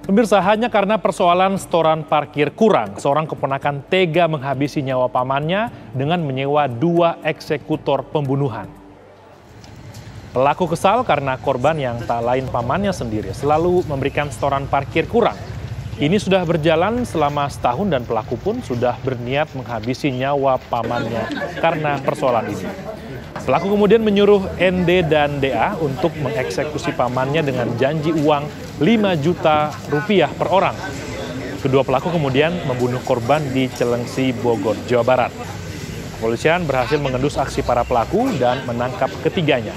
Pemirsa, hanya karena persoalan setoran parkir kurang, seorang keponakan tega menghabisi nyawa pamannya dengan menyewa 2 eksekutor pembunuhan. Pelaku kesal karena korban yang tak lain pamannya sendiri selalu memberikan setoran parkir kurang. Ini sudah berjalan selama setahun dan pelaku pun sudah berniat menghabisi nyawa pamannya karena persoalan ini. Pelaku kemudian menyuruh ND dan DA untuk mengeksekusi pamannya dengan janji uang 5 juta rupiah per orang. Kedua pelaku kemudian membunuh korban di Cilengsi, Bogor, Jawa Barat. Kepolisian berhasil mengendus aksi para pelaku dan menangkap ketiganya.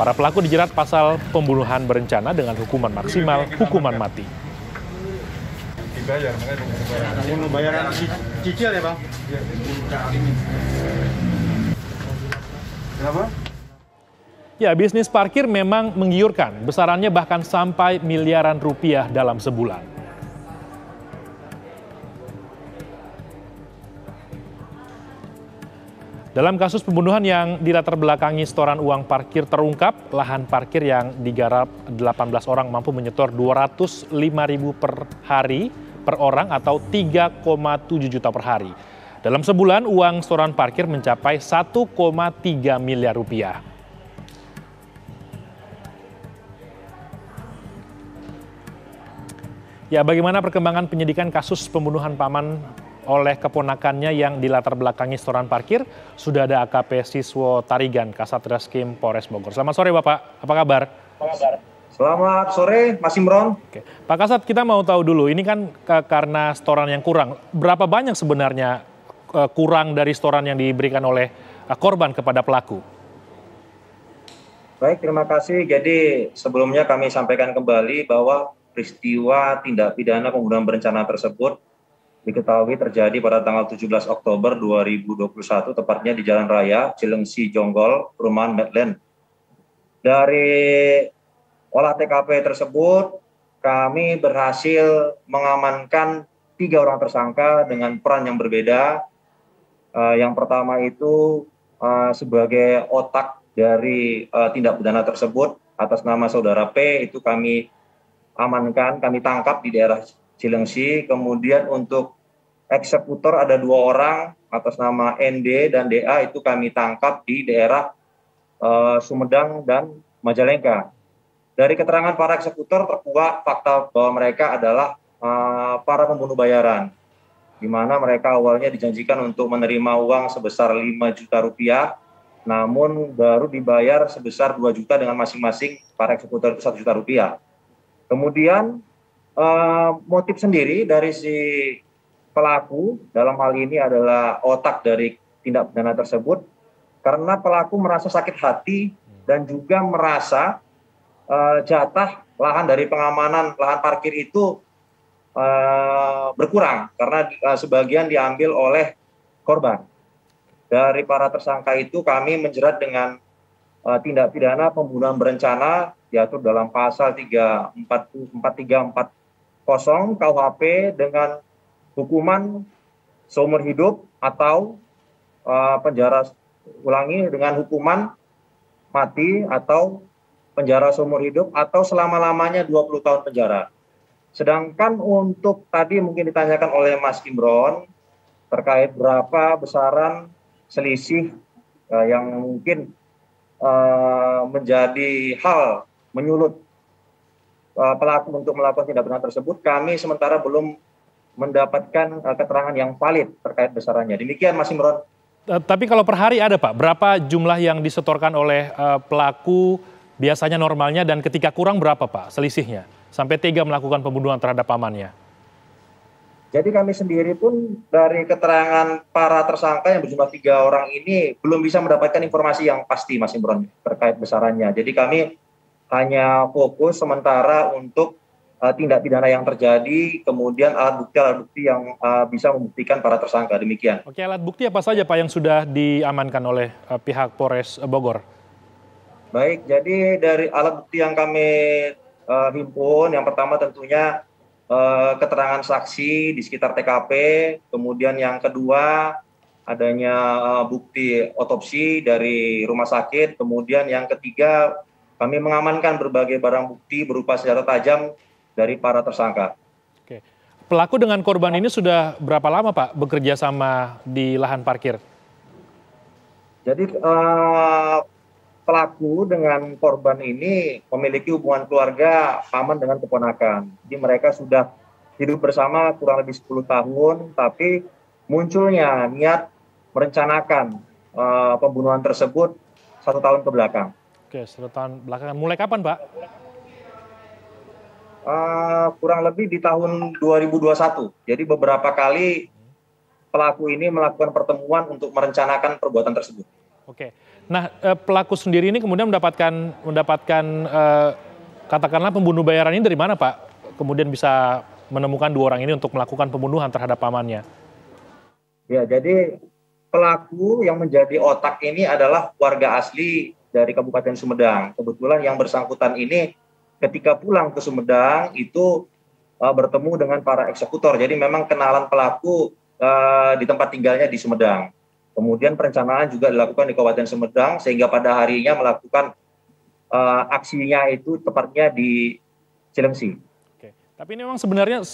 Para pelaku dijerat pasal pembunuhan berencana dengan hukuman maksimal hukuman mati. Dibayar, makanya bayaran cicil ya Bang? Kenapa? Ya, bisnis parkir memang menggiurkan. Besarannya bahkan sampai miliaran rupiah dalam sebulan. Dalam kasus pembunuhan yang dilatar belakangi setoran uang parkir terungkap, lahan parkir yang digarap 18 orang mampu menyetor 205.000 per hari per orang atau 3,7 juta per hari. Dalam sebulan, uang setoran parkir mencapai 1,3 miliar rupiah. Ya, bagaimana perkembangan penyidikan kasus pembunuhan paman oleh keponakannya yang dilatar belakangi setoran parkir? Sudah ada AKP Siswo Tarigan, Kasat Reskrim Polres Bogor. Selamat sore Bapak, apa kabar? Selamat sore Mas Imron. Oke. Pak Kasat, kita mau tahu dulu, ini kan karena setoran yang kurang. Berapa banyak sebenarnya kurang dari setoran yang diberikan oleh korban kepada pelaku? Baik, terima kasih. Jadi sebelumnya kami sampaikan kembali bahwa peristiwa tindak pidana pembunuhan berencana tersebut diketahui terjadi pada tanggal 17 Oktober 2021, tepatnya di Jalan Raya Cilengsi Jonggol, Perumahan Medland. Dari olah TKP tersebut, kami berhasil mengamankan 3 orang tersangka dengan peran yang berbeda. Yang pertama itu sebagai otak dari tindak pidana tersebut atas nama saudara P, itu kami amankan, kami tangkap di daerah Cilengsi. Kemudian untuk eksekutor ada 2 orang atas nama ND dan DA, itu kami tangkap di daerah Sumedang dan Majalengka. Dari keterangan para eksekutor terkuak fakta bahwa mereka adalah para pembunuh bayaran, di mana mereka awalnya dijanjikan untuk menerima uang sebesar 5 juta rupiah, namun baru dibayar sebesar 2 juta dengan masing-masing para eksekutor itu 1 juta rupiah. Kemudian motif sendiri dari si pelaku dalam hal ini adalah otak dari tindak pidana tersebut, karena pelaku merasa sakit hati dan juga merasa jatah lahan dari pengamanan lahan parkir itu berkurang karena sebagian diambil oleh korban. Dari para tersangka itu kami menjerat dengan tindak pidana pembunuhan berencana diatur dalam pasal 340 KUHP dengan hukuman seumur hidup atau penjara, ulangi, dengan hukuman mati atau penjara seumur hidup atau selama-lamanya 20 tahun penjara. Sedangkan untuk tadi mungkin ditanyakan oleh Mas Imron terkait berapa besaran selisih yang mungkin menjadi hal menyulut pelaku untuk melakukan tindak pidana tersebut, kami sementara belum mendapatkan keterangan yang valid terkait besarannya. Demikian Mas Imron. Tapi kalau per hari ada Pak, berapa jumlah yang disetorkan oleh pelaku biasanya normalnya, dan ketika kurang berapa Pak selisihnya sampai tega melakukan pembunuhan terhadap pamannya? Jadi kami sendiri pun dari keterangan para tersangka yang berjumlah 3 orang ini belum bisa mendapatkan informasi yang pasti Mas Imron terkait besarannya. Jadi kami hanya fokus sementara untuk tindak pidana yang terjadi, kemudian alat bukti yang bisa membuktikan para tersangka. Demikian. Oke, alat bukti apa saja Pak yang sudah diamankan oleh pihak Polres Bogor? Baik, jadi dari alat bukti yang kami himpun, yang pertama tentunya keterangan saksi di sekitar TKP, kemudian yang kedua adanya bukti otopsi dari rumah sakit, kemudian yang ketiga kami mengamankan berbagai barang bukti berupa senjata tajam dari para tersangka. Oke. Pelaku dengan korban ini sudah berapa lama Pak bekerja sama di lahan parkir? Jadi pelaku dengan korban ini memiliki hubungan keluarga paman dengan keponakan. Jadi mereka sudah hidup bersama kurang lebih 10 tahun, tapi munculnya niat merencanakan pembunuhan tersebut 1 tahun ke belakang. Oke, 1 tahun belakangan. Mulai kapan Pak? Kurang lebih di tahun 2021. Jadi beberapa kali pelaku ini melakukan pertemuan untuk merencanakan perbuatan tersebut. Oke. Nah, pelaku sendiri ini kemudian mendapatkan katakanlah pembunuh bayaran ini dari mana Pak? Kemudian bisa menemukan 2 orang ini untuk melakukan pembunuhan terhadap pamannya. Ya, jadi pelaku yang menjadi otak ini adalah warga asli dari Kabupaten Sumedang. Kebetulan yang bersangkutan ini ketika pulang ke Sumedang itu bertemu dengan para eksekutor. Jadi memang kenalan pelaku di tempat tinggalnya di Sumedang. Kemudian perencanaan juga dilakukan di Kabupaten Sumedang sehingga pada harinya melakukan aksinya itu tepatnya di Cilengsi. Oke. Tapi ini memang sebenarnya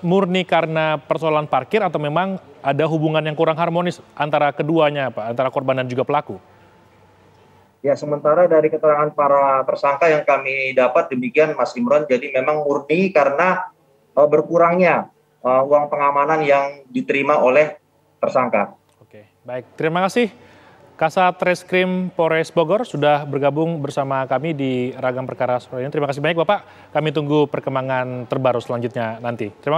murni karena persoalan parkir atau memang ada hubungan yang kurang harmonis antara keduanya Pak, antara korban dan juga pelaku? Ya, sementara dari keterangan para tersangka yang kami dapat demikian Mas Imron, jadi memang murni karena berkurangnya uang pengamanan yang diterima oleh tersangka. Oke, baik. Terima kasih Kasat Reskrim Polres Bogor sudah bergabung bersama kami di Ragam Perkara sore ini. Terima kasih banyak Bapak. Kami tunggu perkembangan terbaru selanjutnya nanti. Terima kasih.